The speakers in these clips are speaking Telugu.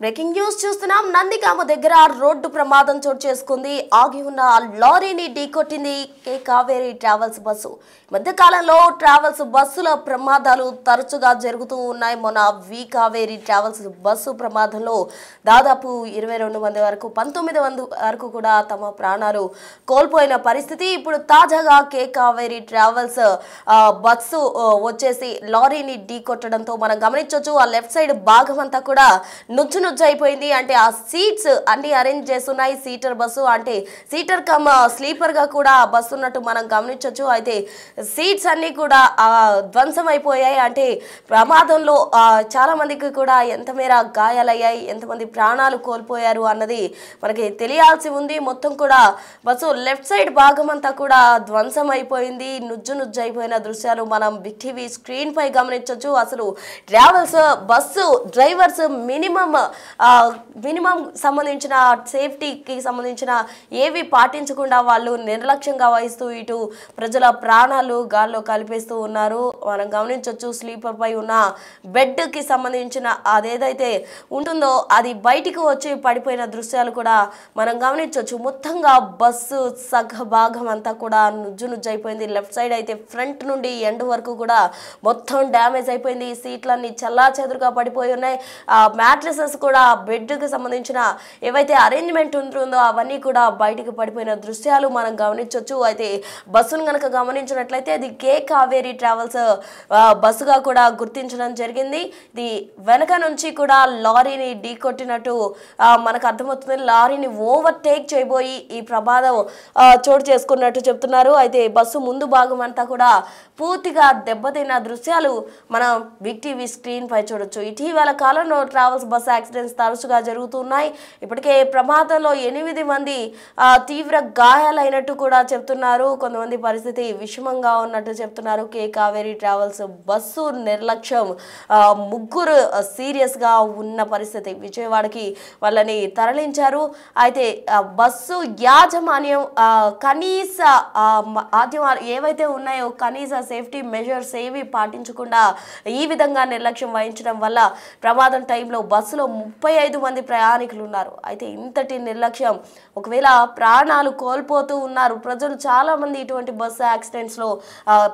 బ్రేకింగ్ న్యూస్ చూస్తున్నాం. నందిగామ దగ్గర రోడ్డు ప్రమాదం చోటు చేసుకుంది. ఆగి ఉన్న లారీని ఢీకొట్టింది కే కావేరి ట్రావెల్స్ బస్సు. మధ్య కాలంలో ట్రావెల్స్ బస్సుల ప్రమాదాలు తరచుగా జరుగుతూ ఉన్నాయి. మొన్న వి కావేరి ట్రావెల్స్ బస్సు ప్రమాదంలో దాదాపు 22 మంది వరకు 19 మంది వరకు కూడా తమ ప్రాణాలు కోల్పోయిన పరిస్థితి. ఇప్పుడు తాజాగా కే కావేరి ట్రావెల్స్ బస్సు వచ్చేసి లారీని ఢీకొట్టడంతో మనం గమనించవచ్చు. ఆ లెఫ్ట్ సైడ్ భాగం అంతా కూడా నుజ్జు అయిపోయింది. అంటే ఆ సీట్స్ అన్ని అరేంజ్ చేస్తున్నాయి. సీటర్ బస్సు అంటే సీటర్ కమ్ స్లీపర్ గా కూడా బస్సు ఉన్నట్టు మనం గమనించవచ్చు. అయితే సీట్స్ అన్ని కూడా ధ్వంసం అయిపోయాయి. అంటే ప్రమాదంలో చాలా మందికి కూడా ఎంత మేర గాయాలయ్యాయి, ఎంతమంది ప్రాణాలు కోల్పోయారు అన్నది మనకి తెలియాల్సి ఉంది. మొత్తం కూడా బస్సు లెఫ్ట్ సైడ్ భాగం అంతా కూడా ధ్వంసం అయిపోయింది. నుజ్జు అయిపోయిన దృశ్యాలు మనం బిగ్ టీవీ స్క్రీన్ పై గమనించవచ్చు. అసలు ట్రావెల్స్ బస్సు డ్రైవర్స్ మినిమం సంబంధించిన సేఫ్టీకి సంబంధించిన ఏవి పాటించకుండా వాళ్ళు నిర్లక్ష్యంగా వహిస్తూ ఇటు ప్రజల ప్రాణాలు గాల్లో కలిపేస్తూ ఉన్నారు. మనం గమనించవచ్చు. స్లీపర్ పై ఉన్న బెడ్ కి సంబంధించిన అదేదైతే ఉంటుందో అది బయటికి వచ్చి పడిపోయిన దృశ్యాలు కూడా మనం గమనించవచ్చు. మొత్తంగా బస్సు సగ భాగం అంతా కూడా నుజ్జు అయిపోయింది. లెఫ్ట్ సైడ్ అయితే ఫ్రంట్ నుండి ఎండ్ వరకు కూడా మొత్తం డ్యామేజ్ అయిపోయింది. సీట్లన్నీ చల్లా చెదురుగా పడిపోయి ఉన్నాయి. మ్యాట్రెసెస్ కూడా బెడ్కి సంబంధించిన ఏవైతే అరేంజ్మెంట్ ఉంటుందో అవన్నీ కూడా బయటికి పడిపోయిన దృశ్యాలు మనం గమనించవచ్చు. అయితే బస్సును కనుక గమనించినట్లయితే అది కే కావేరి ట్రావెల్స్ బస్సుగా కూడా గుర్తించడం జరిగింది. ఇది వెనక నుంచి కూడా లారీని ఢీకొట్టినట్టు మనకు అర్థమవుతుంది. లారీని ఓవర్టేక్ చేయబోయి ఈ ప్రమాదం చోటు చేసుకున్నట్టు చెప్తున్నారు. అయితే బస్సు ముందు భాగం అంతా కూడా పూర్తిగా దెబ్బతిన్న దృశ్యాలు మనం బిగ్ టీవీ స్క్రీన్ పై చూడొచ్చు. ఇటీవల కాలంలో ట్రావెల్స్ బస్ యాక్సిడెంట్స్ తరచుగా జరుగుతున్నాయి. ఇప్పటికే ప్రమాదంలో 8 మంది తీవ్ర గాయాలైనట్టు కూడా చెప్తున్నారు. కొంతమంది పరిస్థితి విషమంగా ఉన్నట్టు చెప్తున్నారు. కే కావేరి ట్రావెల్స్ బస్సు నిర్లక్ష్యం, 3 సీరియస్ గా ఉన్న పరిస్థితి. విజయవాడకి వాళ్ళని తరలించారు. అయితే బస్సు యాజమాన్యం కనీస ఏవైతే ఉన్నాయో కనీస సేఫ్టీ మెజర్స్ ఏవి పాటించకుండా ఈ విధంగా నిర్లక్ష్యం వహించడం వల్ల ప్రమాదం టైంలో బస్సులో 35 మంది ప్రయాణికులు ఉన్నారు. అయితే ఇంతటి నిర్లక్ష్యం, ఒకవేళ ప్రాణాలు కోల్పోతూ ఉన్నారు ప్రజలు చాలా మంది. ఇటువంటి బస్సు యాక్సిడెంట్స్ లో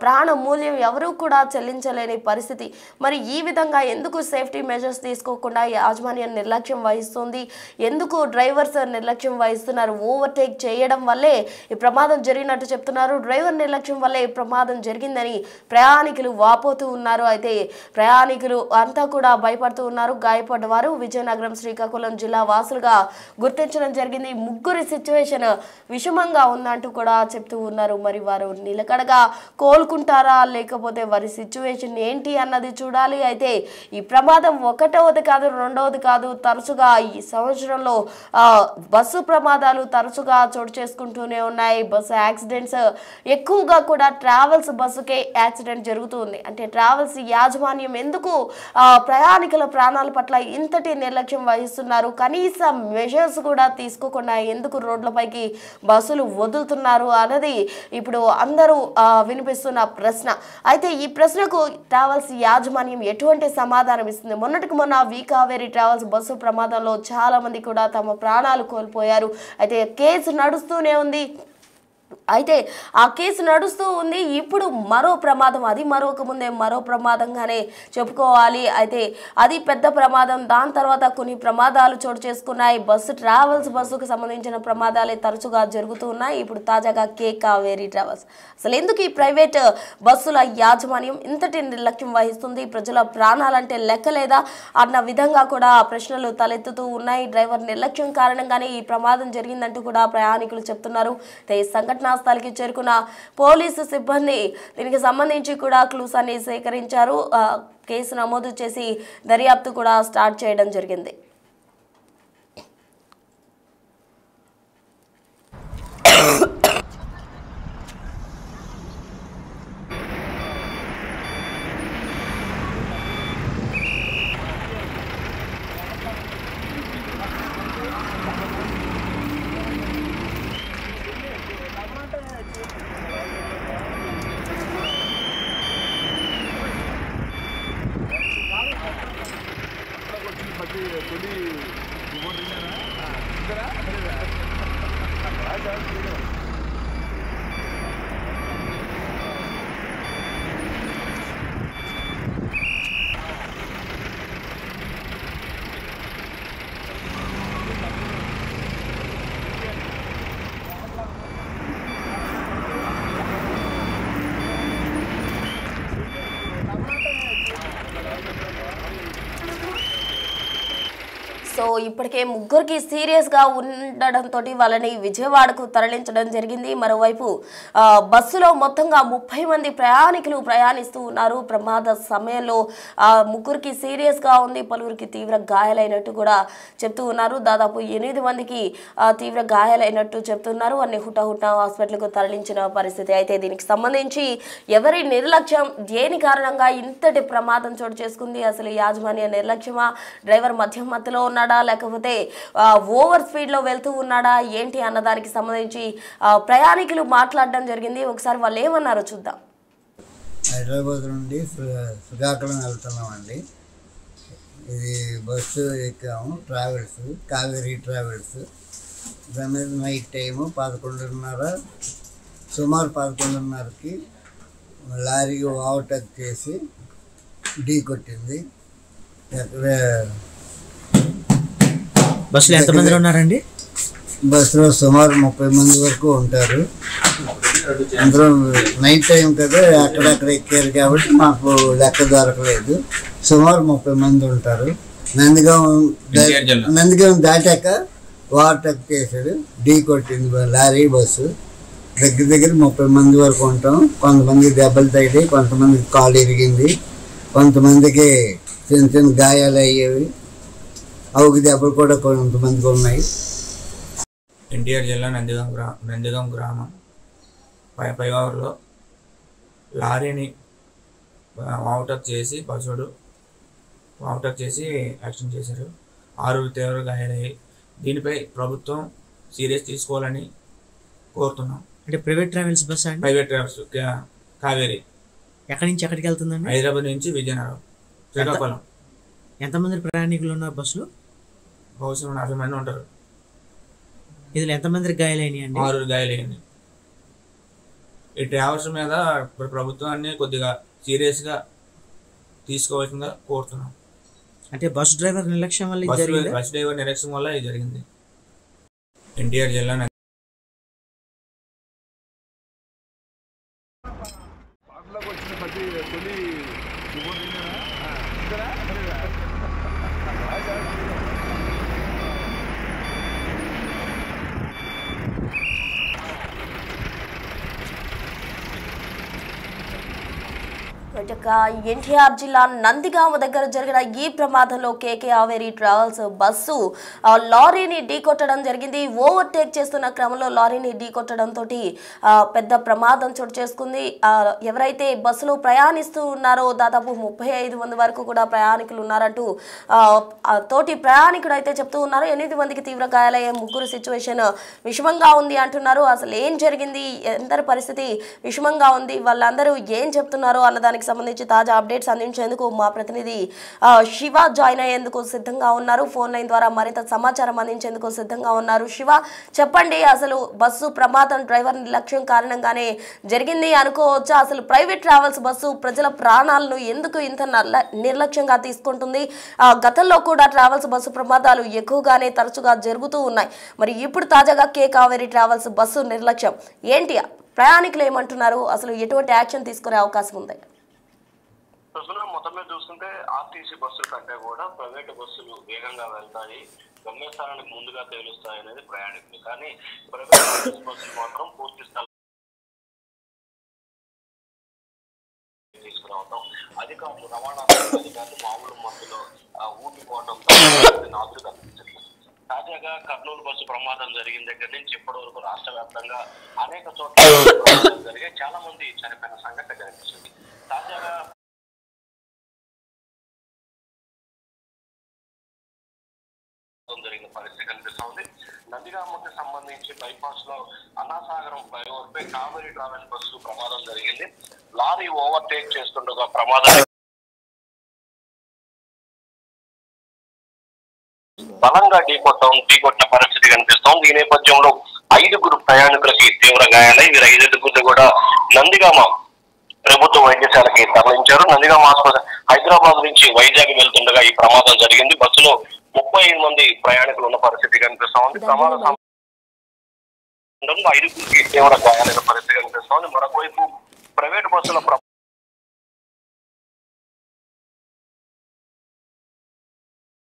ప్రాణ మూల్యం ఎవరూ కూడా చెల్లించలేని పరిస్థితి. మరి ఈ విధంగా ఎందుకు సేఫ్టీ మెజర్స్ తీసుకోకుండా యాజమాన్యం నిర్లక్ష్యం వహిస్తుంది? ఎందుకు డ్రైవర్స్ నిర్లక్ష్యం వహిస్తున్నారు? ఓవర్టేక్ చేయడం వల్లే ఈ ప్రమాదం జరిగినట్టు చెప్తున్నారు. డ్రైవర్ నిర్లక్ష్యం వల్లే ఈ ప్రమాదం జరిగిందని ప్రయాణికులు వాపోతూ ఉన్నారు. అయితే ప్రయాణికులు అంతా కూడా భయపడుతూ ఉన్నారు. గాయపడ్డవారు విజయనగరం, శ్రీకాకుళం జిల్లా వాసులుగా గుర్తించడం జరిగింది. 3 సిచ్యువేషన్ విషమంగా ఉందంటూ కూడా చెప్తూ ఉన్నారు. మరి వారు నిలకడగా కోలుకుంటారా లేకపోతే వారి సిచ్యువేషన్ ఏంటి అన్నది చూడాలి. అయితే ఈ ప్రమాదం ఒకటవది కాదు, రెండవది కాదు, తరచుగా ఈ సంవత్సరంలో బస్సు ప్రమాదాలు తరచుగా చోటు చేసుకుంటూనే ఉన్నాయి. బస్సు యాక్సిడెంట్స్ ఎక్కువగా కూడా ట్రావెల్స్ బస్సుకే యాక్సిడెంట్ జరుగుతుంది. అంటే ట్రావెల్స్ యాజమాన్యం ఎందుకు ప్రయాణికుల ప్రాణాల పట్ల ఇంతటి నిర్లక్ష్యం వహిస్తున్నారు? కనీస మెజర్స్ కూడా తీసుకోకుండా ఎందుకు రోడ్లపైకి బస్సులు వదులుతున్నారు అన్నది ఇప్పుడు అందరూ వినిపిస్తున్న ప్రశ్న. అయితే ఈ ప్రశ్నకు ట్రావెల్స్ యాజమాన్యం ఎటువంటి సమాధానం ఇస్తుంది? మొన్నటికి మొన్న వి కావేరి ట్రావెల్స్ బస్సు ప్రమాదంలో చాలా మంది కూడా తమ ప్రాణాలు కోల్పోయారు. అయితే కేసు నడుస్తూనే ఉంది. అయితే ఆ కేసు నడుస్తూ ఉంది. ఇప్పుడు మరో ప్రమాదం, అది మరొక ముందే మరో ప్రమాదంగానే చెప్పుకోవాలి. అయితే అది పెద్ద ప్రమాదం. దాని తర్వాత కొన్ని ప్రమాదాలు చోటు చేసుకున్నాయి. ట్రావెల్స్ బస్సుకు సంబంధించిన ప్రమాదాలే తరచుగా జరుగుతూ ఉన్నాయి. ఇప్పుడు తాజాగా కే కావేరి ట్రావెల్స్ అసలు ఎందుకు ఈ ప్రైవేట్ బస్సుల యాజమాన్యం ఇంతటి నిర్లక్ష్యం వహిస్తుంది? ప్రజల ప్రాణాలంటే లెక్కలేదా అన్న విధంగా కూడా ప్రశ్నలు తలెత్తుతూ ఉన్నాయి. డ్రైవర్ నిర్లక్ష్యం కారణంగానే ఈ ప్రమాదం జరిగిందంటూ కూడా ప్రయాణికులు చెప్తున్నారు. ఈ సంఘటన స్థలికి చేరుకున్న పోలీసు సిబ్బంది దీనికి సంబంధించి కూడా క్లూస్ అన్ని సేకరించారు. కేసు నమోదు చేసి దర్యాప్తు కూడా స్టార్ట్ చేయడం జరిగింది. తొలి సో ఇప్పటికే ముగ్గురికి సీరియస్గా ఉండడంతో వాళ్ళని విజయవాడకు తరలించడం జరిగింది. మరోవైపు బస్సులో మొత్తంగా 30 మంది ప్రయాణికులు ప్రయాణిస్తూ ఉన్నారు. ప్రమాద సమయంలో ముగ్గురికి సీరియస్గా ఉంది, పలువురికి తీవ్ర గాయాలైనట్టు కూడా చెప్తూ ఉన్నారు. దాదాపు 8 మందికి తీవ్ర గాయాలైనట్టు చెప్తున్నారు. అన్ని హుటాహుటా హాస్పిటల్కు తరలించిన పరిస్థితి. అయితే దీనికి సంబంధించి ఎవరి నిర్లక్ష్యం, దేని కారణంగా ఇంతటి ప్రమాదం చోటు చేసుకుంది, అసలు యాజమాన్య నిర్లక్ష్యమా, డ్రైవర్ మధ్యలో ఉన్నాడా లేకపోతే ఓవర్ స్పీడ్ లో వెళ్తూ ఉన్నాడా ఏంటి అన్నదానికి సంబంధించి ప్రయాణికులు మాట్లాడడం జరిగింది. ఒకసారి వాళ్ళు ఏమన్నారో చూద్దాం. హైదరాబాద్ నుండి శ్రీకాకుళం వెళ్తున్నామండి. ఇది బస్సు ఎక్కాము, ట్రావెల్స్, కావేరీ ట్రావెల్స్. దాని మీద నైట్ టైము 11:30, సుమారు 11:30కి లారీ ఓవర్టేక్ చేసి ఢీ కొట్టింది. బస్సులో ఎంతమంది ఉన్నారండి? బస్సులో సుమారు 30 మంది వరకు ఉంటారు. అందరూ నైట్ టైం కదా, అక్కడక్కడ ఎక్కారు కాబట్టి మాకు లెక్క దొరకలేదు. సుమారు 30 మంది ఉంటారు. నందిగాం దాటాక ఓవర్టేక్ చేశాడు, ఢీ కొట్టింది లారీ బస్సు. దగ్గర 30 మంది వరకు ఉంటాం. కొంతమందికి దెబ్బలు తగిలి, కొంతమందికి కాలు ఇరిగింది, కొంతమందికి చిన్న చిన్న గాయాలు అయ్యేవి. అవుకి దెబ్బలు కూడా కొంతమందికి ఉన్నాయి. ఎన్టీఆర్ జిల్లా నందిగాం గ్రామం పైవారులో లారీని ఓవర్టేక్ చేసి బస్సుడు ఓవర్టేక్ చేసి యాక్సిడెంట్ చేశారు. 6 తీవ్ర గాయాలయ్యాయి. దీనిపై ప్రభుత్వం సీరియస్ తీసుకోవాలని కోరుతున్నాం. అంటే ప్రైవేట్ ట్రావెల్స్ బస్ అండి? Private travels Kaveri. ఎక్కడి నుంచి ఎక్కడికి వెళ్తుందండి? హైదరాబాద్ నుంచి విజయనగరం, శ్రీకాకుళం. ఎంతమంది ప్రయాణికులు ఉన్నారు బస్సులో? బహుశా 40 మంది ఉంటారు. ఇందులో ఎంతమందికి గాయాలైనాయి అండి? 6 గాయాలయ్యింది. ఈ ట్రావెల్స్ మీద ప్రభుత్వాన్ని కొద్దిగా సీరియస్గా తీసుకోవాల్సిందిగా కోరుతున్నాం. అంటే బస్ డ్రైవర్ నిర్లక్ష్యం వల్ల బస్ డ్రైవర్ నిర్లక్ష్యం వల్ల ఇది జరిగింది. ఎన్టీఆర్ జిల్లా ఎన్టీఆర్ జిల్లా నందిగామ దగ్గర జరిగిన ఈ ప్రమాదంలో కేకే కావేరీ ట్రావెల్స్ బస్సు లారీని ఢీకొట్టడం జరిగింది. ఓవర్టేక్ చేస్తున్న క్రమంలో లారీని ఢీకొట్టడంతో పెద్ద ప్రమాదం చోటు చేసుకుంది. ఎవరైతే బస్సులో ప్రయాణిస్తూ ఉన్నారో దాదాపు 35 మంది వరకు కూడా ప్రయాణికులు ఉన్నారంటూ తోటి ప్రయాణికుడు అయితే చెప్తూ ఉన్నారు. 8 మందికి తీవ్ర గాయాలయ్యే, ముగ్గురు సిచ్యువేషన్ విషమంగా ఉంది అంటున్నారు. అసలు ఏం జరిగింది, ఎందరి పరిస్థితి విషమంగా ఉంది, వాళ్ళందరూ ఏం చెప్తున్నారు అన్నదానికి సంబంధించి తాజా అప్డేట్స్ అందించేందుకు మా ప్రతినిధి శివ జాయిన్ అయ్యేందుకు సిద్ధంగా ఉన్నారు. ఫోన్ లైన్ ద్వారా మరింత సమాచారం అందించేందుకు సిద్ధంగా ఉన్నారు. శివ, చెప్పండి, అసలు బస్సు ప్రమాదం డ్రైవర్ నిర్లక్ష్యం కారణంగానే జరిగింది అనుకోవచ్చా? అసలు ప్రైవేట్ ట్రావెల్స్ బస్సు ప్రజల ప్రాణాలను ఎందుకు ఇంత నిర్లక్ష్యంగా తీసుకుంటుంది? గతంలో కూడా ట్రావెల్స్ బస్సు ప్రమాదాలు ఎక్కువగానే తరచుగా జరుగుతూ ఉన్నాయి. మరి ఇప్పుడు తాజాగా కే కావేరీ ట్రావెల్స్ బస్సు నిర్లక్ష్యం ఏంటి? ప్రయాణికులు ఏమంటున్నారు? అసలు ఎటువంటి యాక్షన్ తీసుకునే అవకాశం ఉంది? మొత్తం మీద చూస్తుంటే ఆర్టీసీ బస్సుల కంటే కూడా ప్రైవేట్ బస్సులు వేగంగా వెళ్తాయి, గమ్యస్థానానికి ముందుగా తేలుస్తాయి అనేది ప్రయాణికులు. కానీ ప్రైవేట్ బస్సులు మాత్రం పూర్తి స్థాయి తీసుకురావటం, అధికారులు రవాణా అధికారులు మామూలు మందులో ఊపిపోవడంతో నాదులు కనిపించట్లేదు. తాజాగా కర్నూలు బస్సు ప్రమాదం జరిగిన దగ్గర నుంచి ఇప్పటి వరకు రాష్ట్ర వ్యాప్తంగా అనేక చోట్ల జరిగే చాలా మంది చనిపోయిన సంఘటన కనిపిస్తుంది. తాజాగా జరిగిన పరిస్థితి కనిపిస్తా ఉంది. నందిగామకి సంబంధించి బైపాస్ లో అన్నాసాగరం ఫ్లైఓవర్ పై కావేరీ ట్రావెల్స్ బస్సు ప్రమాదం జరిగింది. లారీ ఓవర్టేక్ చేస్తుండగా ప్రమాదం బలంగా ఢీకొట్టిన పరిస్థితి కనిపిస్తోంది. ఈ నేపథ్యంలో 5 ప్రయాణికులకి తీవ్ర గాయాలై వీరు 5 కూడా నందిగామ ప్రభుత్వ వైద్యశాలకి తరలించారు. నందిగామ ఆసుపత్రి హైదరాబాద్ నుంచి వైజాగ్ వెళ్తుండగా ఈ ప్రమాదం జరిగింది. బస్సులో 35 మంది ప్రయాణికులు ఉన్న పరిస్థితి కనిపిస్తా ఉంది. ప్రమాద 5 తీవ్ర గాయాలైన పరిస్థితి కనిపిస్తా ఉంది. మరొక వైపు ప్రైవేటు బస్సుల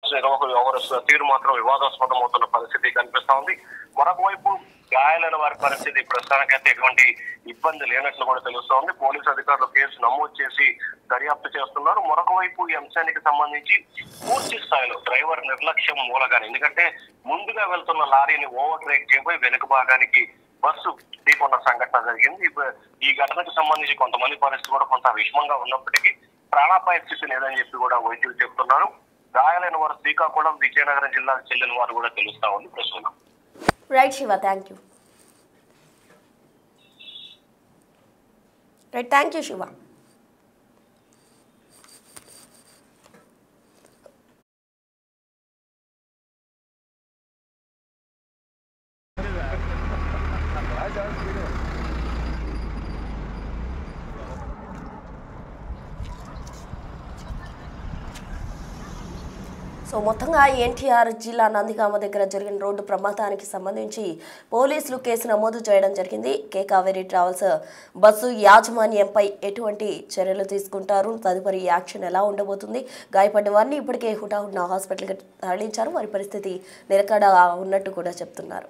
నిర్వాహకులు వ్యవహరిస్తున్న తీరు మాత్రం వివాదాస్పదమవుతున్న పరిస్థితి కనిపిస్తా ఉంది. మరొక వైపు గాయాలైన వారి పరిస్థితి ప్రస్తుతానికైతే ఎటువంటి ఇబ్బంది లేనట్లు కూడా తెలుస్తోంది. పోలీసు అధికారులు కేసు నమోదు చేసి దర్యాప్తు చేస్తున్నారు. మరొక వైపు ఈ అంశానికి సంబంధించి పూర్తి స్థాయిలో డ్రైవర్ నిర్లక్ష్యం మూలగానే, ఎందుకంటే ముందుగా వెళ్తున్న లారీని ఓవర్ టేక్ చేయబోయి వెనుక భాగానికి బస్సు ఢీకొన్న సంఘటన జరిగింది. ఈ ఘటనకు సంబంధించి కొంతమంది పరిస్థితి కూడా కొంత విషమంగా ఉన్నప్పటికీ ప్రాణాపాయ స్థితి లేదని చెప్పి కూడా వైద్యులు చెప్తున్నారు. గాయాలైన వారు శ్రీకాకుళం, విజయనగరం జిల్లాకు చెందిన వారు కూడా తెలుస్తా ఉంది ప్రస్తుతం. Right Shiva, thank you. Right, thank you Shiva. So మొత్తంగా ఎన్టీఆర్ జిల్లా నందిగామ దగ్గర జరిగిన రోడ్డు ప్రమాదానికి సంబంధించి పోలీసులు కేసు నమోదు చేయడం జరిగింది. కే కావేరీ ట్రావెల్స్ బస్సు యాజమాన్యంపై ఎటువంటి చర్యలు తీసుకుంటారు, తదుపరి యాక్షన్ ఎలా ఉండబోతుంది, గాయపడిన వారిని ఇప్పటికే హుటాహుటిన హాస్పిటల్కి తరలించారు. వారి పరిస్థితి నిలకడ ఉన్నట్టు కూడా చెప్తున్నారు.